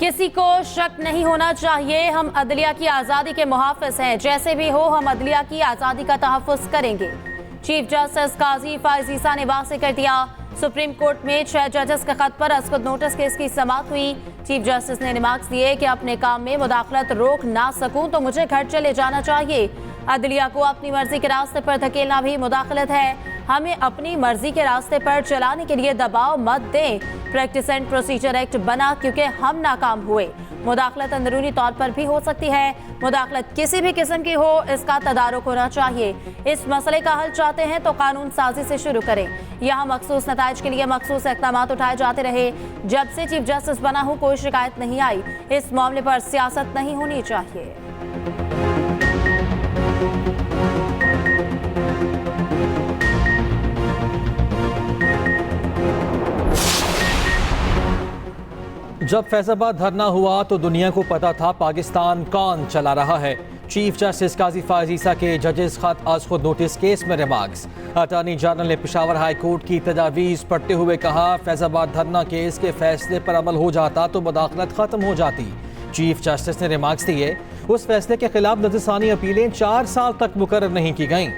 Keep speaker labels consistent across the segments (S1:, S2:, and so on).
S1: किसी को शक नहीं होना चाहिए, हम अदलिया की आज़ादी के मुहाफिज हैं। जैसे भी हो हम अदलिया की आज़ादी का तहफ़्फ़ुज़ करेंगे। चीफ जस्टिस काजी फ़ाइज़ ईसा ने वाज़ेह कर दिया। सुप्रीम कोर्ट में 6 जजेस के खत पर अस्कुद नोटिस केस की समाअत हुई। चीफ जस्टिस ने रिमार्क्स दिए कि अपने काम में मुदाखलत रोक ना सकूं तो मुझे घर चले जाना चाहिए। अदलिया को अपनी मर्जी के रास्ते पर धकेलना भी मुदाखलत है। हमें अपनी मर्जी के रास्ते पर चलाने के लिए दबाव मत दें। प्रैक्टिस एंड प्रोसीजर एक्ट बना क्योंकि हम नाकाम हुए। मुदाखलत अंदरूनी तौर पर भी हो सकती है। मुदाखलत किसी भी किस्म की हो, इसका तदारुक होना चाहिए। इस मसले का हल चाहते हैं तो कानून साजी से शुरू करें। यहाँ मखसूस नताइज के लिए मखसूस इक़दाम उठाए जाते रहे। जब से चीफ जस्टिस बना हूँ कोई शिकायत नहीं आई। इस मामले पर सियासत नहीं होनी चाहिए।
S2: जब फैजाबाद धरना हुआ तो दुनिया को पता था पाकिस्तान कौन चला रहा है। चीफ जस्टिस काजी फ़ाइज़ ईसा के जजेस खत आज खुद नोटिस केस में रिमार्क्स। अटॉर्नी जनरल ने पेशावर हाई कोर्ट की तजावीज़ पढ़ते हुए कहा, फैजाबाद धरना केस के फैसले पर अमल हो जाता तो मुदाखलत ख़त्म हो जाती। चीफ जस्टिस ने रिमार्क्स दिए, उस फैसले के खिलाफ नज़रसानी अपीलें 4 साल तक मुकर्रर नहीं की गईं।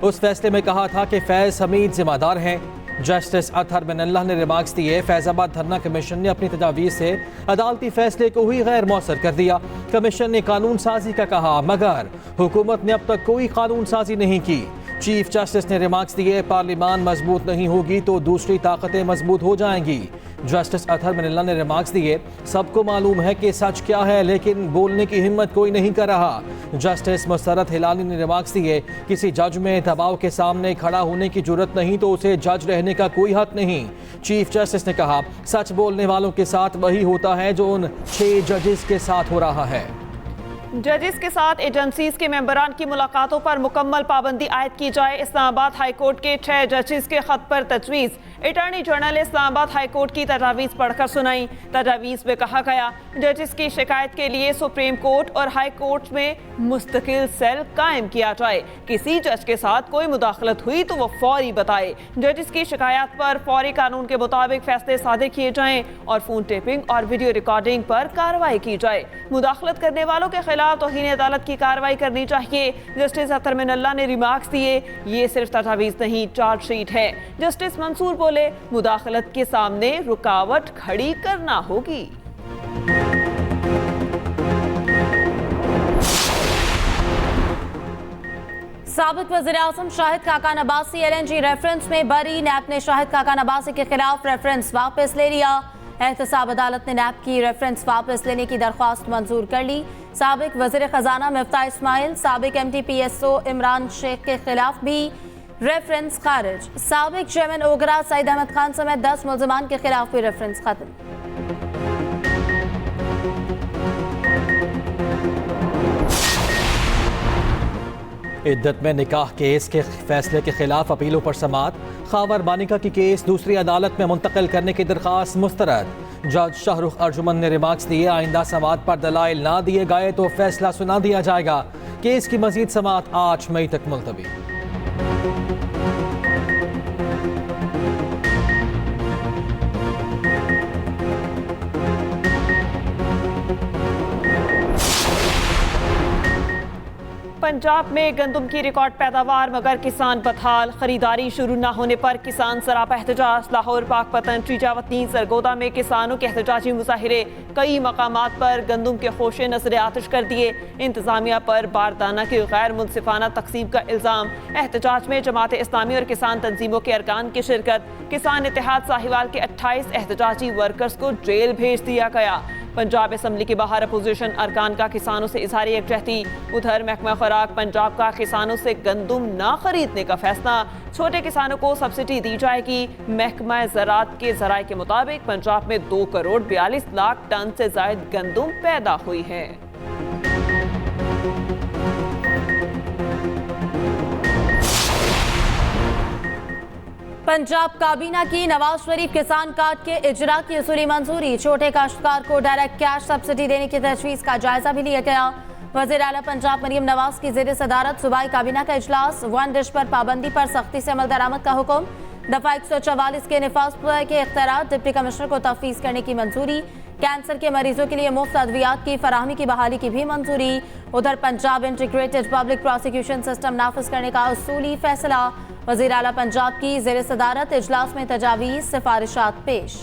S2: उस फैसले में कहा था कि फैज़ हमीद जिम्मेदार हैं। जस्टिस अतहर बिन अल्लाह ने रिमार्क्स दिए, फैजाबाद धरना कमीशन ने अपनी तजावीज़ से अदालती फैसले को ही गैर मौसर कर दिया। कमीशन ने कानून साजी का कहा मगर हुकूमत ने अब तक कोई कानून साजी नहीं की। चीफ जस्टिस ने रिमार्क्स दिए, पार्लियामान मजबूत नहीं होगी तो दूसरी ताकतें मजबूत हो जाएंगी। जस्टिस अतहर बिन अल्लाह ने रिमार्क्स दिए, सबको मालूम है कि सच क्या है लेकिन बोलने की हिम्मत कोई नहीं कर रहा। जस्टिस मुसर्रत हिलाली ने रिमार्क्स दिए, किसी जज में दबाव के सामने खड़ा होने की जुर्रत नहीं तो उसे जज रहने का कोई हक नहीं। चीफ जस्टिस ने कहा, सच बोलने वालों के साथ वही होता है जो उन 6 जजेस के साथ हो रहा है।
S3: जजेस के साथ एजेंसीज के मेंबरान की मुलाकातों पर मुकम्मल पाबंदी आयद की जाए। इस्लामाबाद हाई कोर्ट के 6 जजेस के खत पर तजवीज़। Attorney general Islamabad high court की तजावीज़ पढ़कर सुनाई। तजावीज़ में कहा गया, जजेस की शिकायत के लिए सुप्रीम कोर्ट और हाई कोर्ट में मुस्तकिल सेल कायम किया जाए। किसी जज के साथ कोई मुदाखलत हुई तो वो फौरी बताए। जजेस की शिकायत पर फौरी कानून के मुताबिक फैसले सादे किए जाएं और फोन टेपिंग और वीडियो रिकॉर्डिंग पर कार्रवाई की जाए। मुदाखलत करने वालों के खिलाफ तौहीन अदालत की कार्रवाई करनी चाहिए। जस्टिस अतहर बिन अल्लाह ने रिमार्क्स दिए, ये सिर्फ तजावीज़ नहीं चार्जशीट है। जस्टिस मंसूर बोले, मुदाखलत के सामने रुकावट खड़ी करना होगी।
S1: साबिक वज़ीर-ए-आज़म शाहिद खाकान अब्बासी LNG रेफरेंस में बरी। नैब ने शाहिद खाकान अब्बासी के खिलाफ रेफरेंस वापस ले लिया। एहतसाब अदालत ने नैब की रेफरेंस वापस लेने की दरख्वास्त मंजूर कर ली। साबिक वज़ीर खजाना मिफ्ताह इस्माइल, साबिक MT PSO इमरान शेख के खिलाफ भी रेफरेंस खारिज। साबिक चेयरमैन ओगरा सईद अहमद खान समेत 10 मुल्ज़िमान के खिलाफ भी रेफरेंस खत्म।
S2: इद्दत में निकाह केस के फैसले के खिलाफ अपीलों पर समाअत। खावर बानिका की केस दूसरी अदालत में मुंतकिल करने की दरख्वास्त मुस्तरद। जज शाहरुख अर्जुमन ने रिमार्क्स दिए, आइंदा समाअत पर दलाइल ना दिए गए तो फैसला सुना दिया जाएगा। केस की मजीद समाअत 8 मई तक मुलतवी।
S3: पंजाब में गंदम की रिकॉर्ड पैदावार मगर किसान बदहाल। खरीदारी शुरू न होने पर किसान सरापा एहतजाज। लाहौर, पाकपतन, टीजावतनी, सरगोदा में किसानों के एहतजाजी मुजाहिरे। कई मकामात पर गंदम के खोशे नजर आतिश कर दिए। इंतजामिया पर बारदाना की गैर मुनसिफाना तकसीम का इल्ज़ाम। एहतजाज में जमात इस्लामी और किसान तंजीमों के अरकान की शिरकत। किसान इत्तेहाद साहिवाल के 28 एहतजाजी वर्कर्स को जेल भेज दिया गया। पंजाब असम्बली के बाहर अपोजिशन अरकान का किसानों से इजहार यकजहती। उधर महकमा खुराक पंजाब का किसानों से गंदम ना खरीदने का फैसला। छोटे किसानों को सब्सिडी दी जाएगी। महकमा ज़राअत के ज़राए के मुताबिक पंजाब में 2 करोड़ 42 लाख टन से ज़ायद गंदम पैदा हुई है।
S1: पंजाब काबीना की नवाज शरीफ किसान कार्ड के इजरा की असूली मंजूरी। छोटे काश्तकार को डायरेक्ट कैश सब्सिडी देने की तजवीज़ का जायजा भी लिया गया। वज़ीर आला पंजाब मरियम नवाज की ज़ेर सदारत सूबाई काबीना का इजलास। वन डिश पर पाबंदी पर सख्ती से अमल दरामद का हुक्म। दफा 144 के निफाज के इख्तियारात, डिप्टी कमिश्नर को तफवीज करने की मंजूरी। कैंसर के मरीजों के लिए मुफ्त अद्वियात की फराहमी की बहाली की भी मंजूरी। उधर Punjab integrated public prosecution system नाफिज करने का उसूली फैसला। वज़ीर आला पंजाब की ज़ेर सदारत इजलास में तजावीज़ सिफारिशात पेश।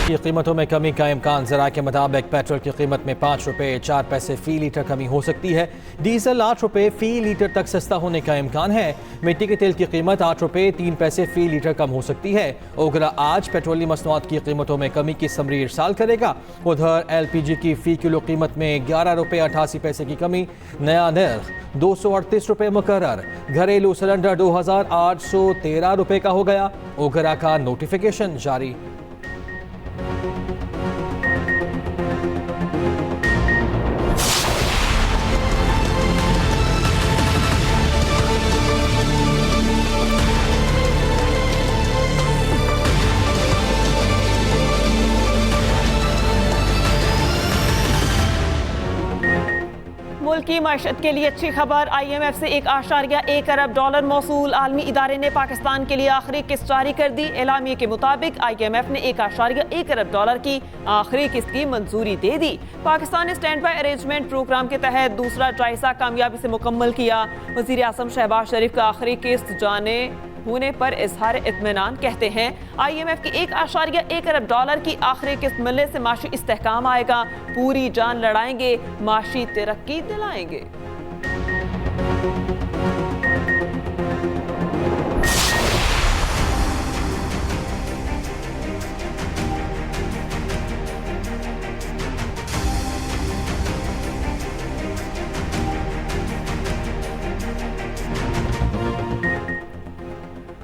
S2: की कीमतों में कमी का इम्कान। ज़रा के मुताबिक पेट्रोल की कीमत में 5 रुपये 4 पैसे फ़ी लीटर कमी हो सकती है। डीजल 8 रुपये फ़ी लीटर तक सस्ता होने का इम्कान है। मिट्टी के तेल की कीमत 8 रुपये 3 पैसे फ़ी लीटर कम हो सकती है। ओगरा आज पेट्रोलियम मसनूआत की कीमतों में कमी की समरी इरसाल करेगा। उधर LPG की फ़ी किलो कीमत में 11 रुपये 88 पैसे की कमी। नया नर्ख 238 रुपये मुकर्रर। घरेलू सिलेंडर 2813 रुपये का हो गया। ओगरा का नोटिफिकेशन जारी।
S3: मुल्क की मईशत के लिए अच्छी खबर। IMF से 1.1 अरब डॉलर मौसूल। आलमी इदारे ने पाकिस्तान के लिए आखिरी किस्त जारी कर दी। एलामिये के मुताबिक IMF ने 1.1 अरब डॉलर की आखिरी किस्त की मंजूरी दे दी। पाकिस्तान ने स्टैंड बाय अरेंजमेंट प्रोग्राम के तहत दूसरा जायजा कामयाबी से मुकम्मल किया। वज़ीर आज़म शहबाज शरीफ का आखिरी किस्त जाने होने पर इजहार इत्मीनान। कहते हैं IMF की 1.1 अरब डॉलर की आखिरी किस्त मिलने से माशी इस्तेहकाम आएगा। पूरी जान लड़ाएंगे, माशी तरक्की दिलाएंगे।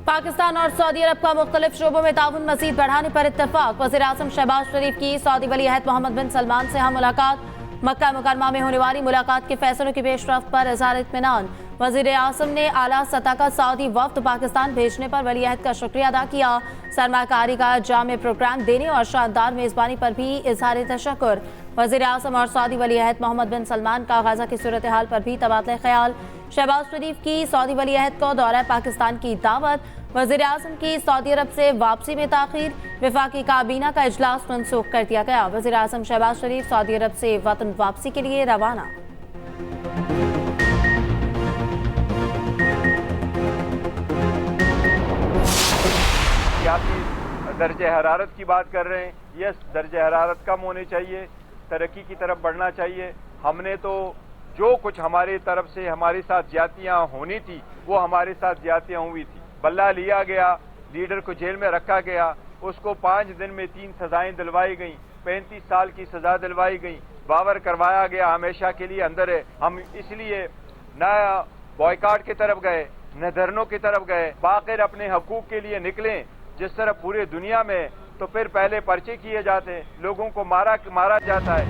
S1: पाकिस्तान और सऊदी अरब का मुख्तलिफ शोबों में ताउन मजीद बढ़ाने पर इत्तफाक। वज़ीर आज़म शहबाज शरीफ की सऊदी वली अहद मोहम्मद बिन सलमान से हम मुलाकात। मक्का मुकरमा में होने वाली मुलाकात के फैसलों की पेशरफ्त पर इज़हार इत्मीनान। वज़ीर आज़म ने आला सतह का सऊदी वफ्द पाकिस्तान भेजने पर वली अहद का शुक्रिया अदा किया। सरमाकारी का जामे प्रोग्राम देने और शानदार मेज़बानी पर भी इज़हार तशक्कुर। वज़ीर आज़म और सऊदी वली अहद मोहम्मद बिन सलमान का गाज़ा की सूरत हाल पर भी तबादला ख्याल। शहबाज शरीफ की सऊदी वली अहद को दौरा पाकिस्तान की दावत। वज़ीर आज़म की सऊदी अरब से वापसी में ताख़ीर। वफाकी काबीना का इजलास मनसूख कर दिया गया। वज़ीर आज़म शहबाज शरीफ सऊदी अरब से वतन वापसी के लिए रवाना।
S4: दर्जे हरारत की बात कर रहे हैं। यस, दर्जे हरारत कम होने चाहिए, तरक्की की तरफ बढ़ना चाहिए। हमने तो जो कुछ हमारी तरफ से हमारे साथ ज्यादतियाँ होनी थी वो हमारे साथ ज्यादतियाँ हुई थी। बल्ला लिया गया, लीडर को जेल में रखा गया, उसको 5 दिन में 3 सजाएं दिलवाई गई, 35 साल की सजा दिलवाई गई, बावर करवाया गया, हमेशा के लिए अंदर है। हम इसलिए न बॉयकाट की तरफ गए न धरनों की तरफ गए, बाकिर अपने हकूक के लिए निकले। जिस तरह पूरे दुनिया में तो फिर पहले पर्चे किए जाते हैं, लोगों को मारा जाता है।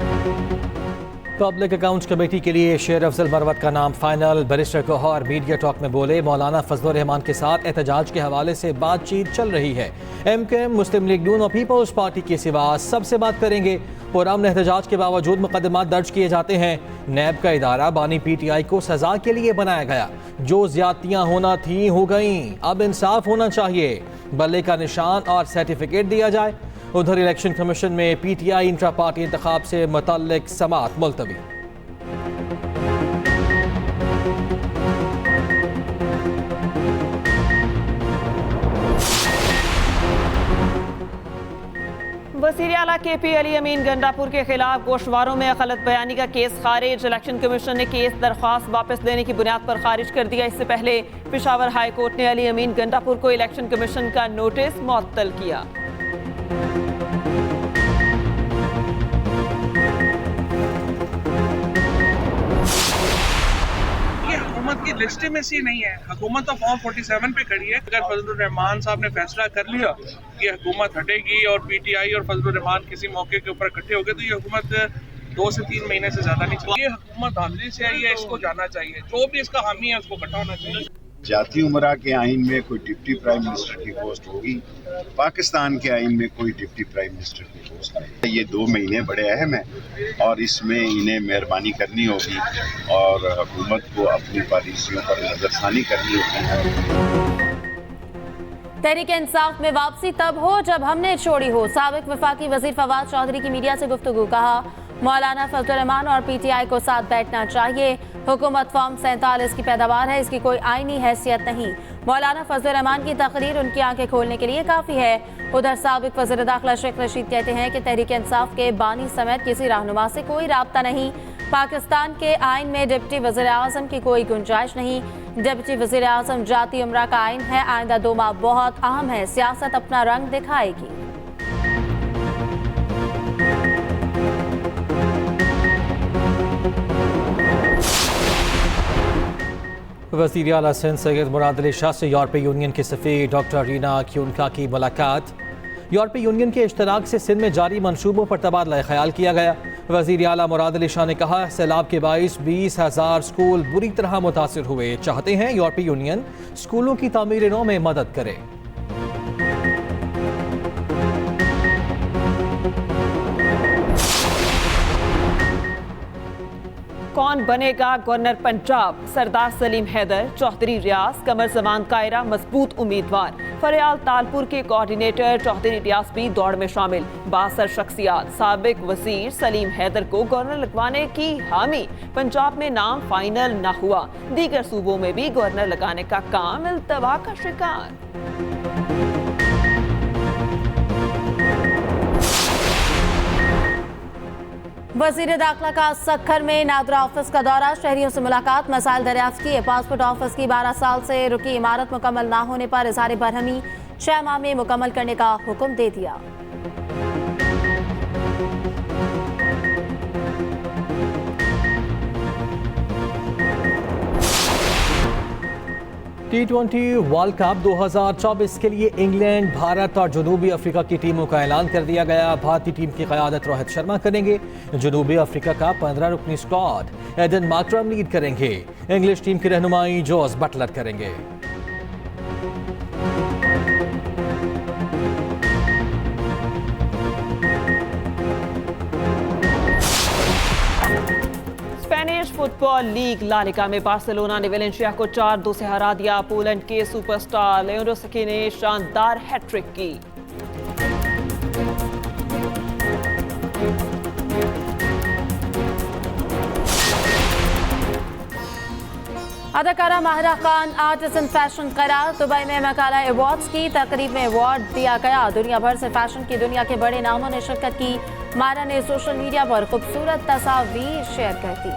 S2: पब्लिक अकाउंट्स कमेटी के लिए शेर अफजल मरवत का नाम फाइनल। बैरिस्टर कोहर मीडिया टॉक में बोले, मौलाना फजलुर रहमान के साथ एहतजाज के हवाले से बातचीत चल रही है। MKM, मुस्लिम लीग नून और पीपल्स पार्टी के सिवा सबसे बात करेंगे। पुरअमन एहतजाज के बावजूद मुकदमात दर्ज किए जाते हैं। नैब का इदारा बानी PTI को सजा के लिए बनाया गया। जो ज्यादतियाँ होना थी हो गईं, अब इंसाफ होना चाहिए। बल्ले का निशान और सर्टिफिकेट दिया जाए। उधर इलेक्शन कमीशन में PTI इंट्रा पार्टी इंतखाब से मुतल्लिक समाअत मुलतवी।
S3: वज़ीर आला KP अली अमीन गंडापुर के खिलाफ गोशवारों में गलत बयानी का केस खारिज। इलेक्शन कमीशन ने केस दरख्वास्त वापस लेने की बुनियाद पर खारिज कर दिया। इससे पहले पेशावर हाई कोर्ट ने अली अमीन गंडापुर को इलेक्शन कमीशन का नोटिस मुअत्तल किया।
S5: हुकूमत की लेजिटिमेसी नहीं है। हुकूमत तो फॉर्म 47 पे खड़ी है। अगर फजलुर रहमान साहब ने फैसला कर लिया कि हुकूमत हटेगी और PTI और फजलुर रहमान किसी मौके के ऊपर इकट्ठे हो गए, तो ये हुकूमत 2 से 3 महीने से ज्यादा नहीं चली। ये हुकूमत धांधली से आई है, इसको जाना चाहिए। जो भी इसका हामी है उसको इकट्ठा होना चाहिए।
S6: जाती उमरा के आइन में कोई डिप्टी प्राइम मिनिस्टर की पोस्ट होगी, पाकिस्तान के आइन में कोई डिप्टी प्राइम मिनिस्टर की पोस्ट नहीं। ये 2 महीने बड़े अहम हैं और इसमें इन्हें मेहरबानी करनी होगी और हुकूमत को अपनी पॉलिसियों पर नजरसानी करनी होगी।
S1: तहरीक इंसाफ में वापसी तब हो जब हमने छोड़ी हो, साबिक वफाकी वजीर फवाद चौधरी की मीडिया से गुफ्तगू। कहा, मौलाना फजलुर रहमान और PTI को साथ बैठना चाहिए। हुकूमत फॉर्म 47 की पैदावार है, इसकी कोई आईनी हैसियत नहीं। मौलाना फजलुर रहमान की तकरीर उनकी आंखें खोलने के लिए काफ़ी है। उधर साबिक वज़ीर दाखिला शेख रशीद कहते हैं कि तहरीक इंसाफ के बानी समेत किसी रहनुमा से कोई राब्ता नहीं। पाकिस्तान के आइन में डिप्टी वज़ीर आज़म की कोई गुंजाइश नहीं। डिप्टी वज़ीर आज़म जाती उम्रा का आइन है। आइंदा 2 माह बहुत अहम है, सियासत अपना रंग दिखाएगी।
S2: वज़ीर आला सिंध सैयद मुराद अली शाह से यूरोपीय यूनियन के सफ़ीर डॉक्टर रीना क्यूनका की मुलाकात। यूरोपीय यूनियन के इश्तराक से सिंध में जारी मनसूबों पर तबादला ख्याल किया गया। वज़ीर आला मुराद अली शाह ने कहा, सैलाब के बाइस 20,000 स्कूल बुरी तरह मुतासिर हुए। चाहते हैं यूरोपीय यूनियन स्कूलों की तामीर नौ में मदद करे।
S3: कौन बनेगा गवर्नर पंजाब? सरदार सलीम हैदर, चौधरी रियाज, कमर जमान कायरा मजबूत उम्मीदवार। फरियाल तालपुर के कोऑर्डिनेटर चौधरी रियाज भी दौड़ में शामिल। बासर शख्सियात। साबिक वजीर सलीम हैदर को गवर्नर लगवाने की हामी। पंजाब में नाम फाइनल न हुआ। दीगर सूबों में भी गवर्नर लगाने का काम इल्तवा का शिकार।
S1: वजीर दाखिला का सक्खर में नादरा ऑफिस का दौरा, शहरियों से मुलाकात, मसाइल दरियाफ्त किए। पासपोर्ट ऑफिस की 12 साल से रुकी इमारत मुकम्मल ना होने पर इजहार बरहमी, 6 माह में मुकम्मल करने का हुक्म दे दिया।
S2: T20 वर्ल्ड कप 2024 के लिए इंग्लैंड, भारत और जनूबी अफ्रीका की टीमों का ऐलान कर दिया गया। भारतीय टीम की क़यादत रोहित शर्मा करेंगे। जनूबी अफ्रीका का 15 रुकनी स्क्वाड एडन मार्करम लीड करेंगे। इंग्लिश टीम की रहनुमाई जोस बटलर करेंगे।
S3: स्पेनिश फुटबॉल लीग ला लिगा में बार्सिलोना ने वेलेंसिया को 4-2 से हरा दिया। पोलैंड के सुपरस्टार लेवेंडोव्स्की ने शानदार हैट्रिक की।
S1: अदाकारा माहिरा खान आर्टिस्ट फैशन करार। दुबई में मकाला अवार्ड्स की तकरीब में अवार्ड दिया गया। दुनिया भर से फैशन की दुनिया के बड़े नामों ने शिरकत की। माहिरा ने सोशल मीडिया पर खूबसूरत तस्वीर शेयर कर दी।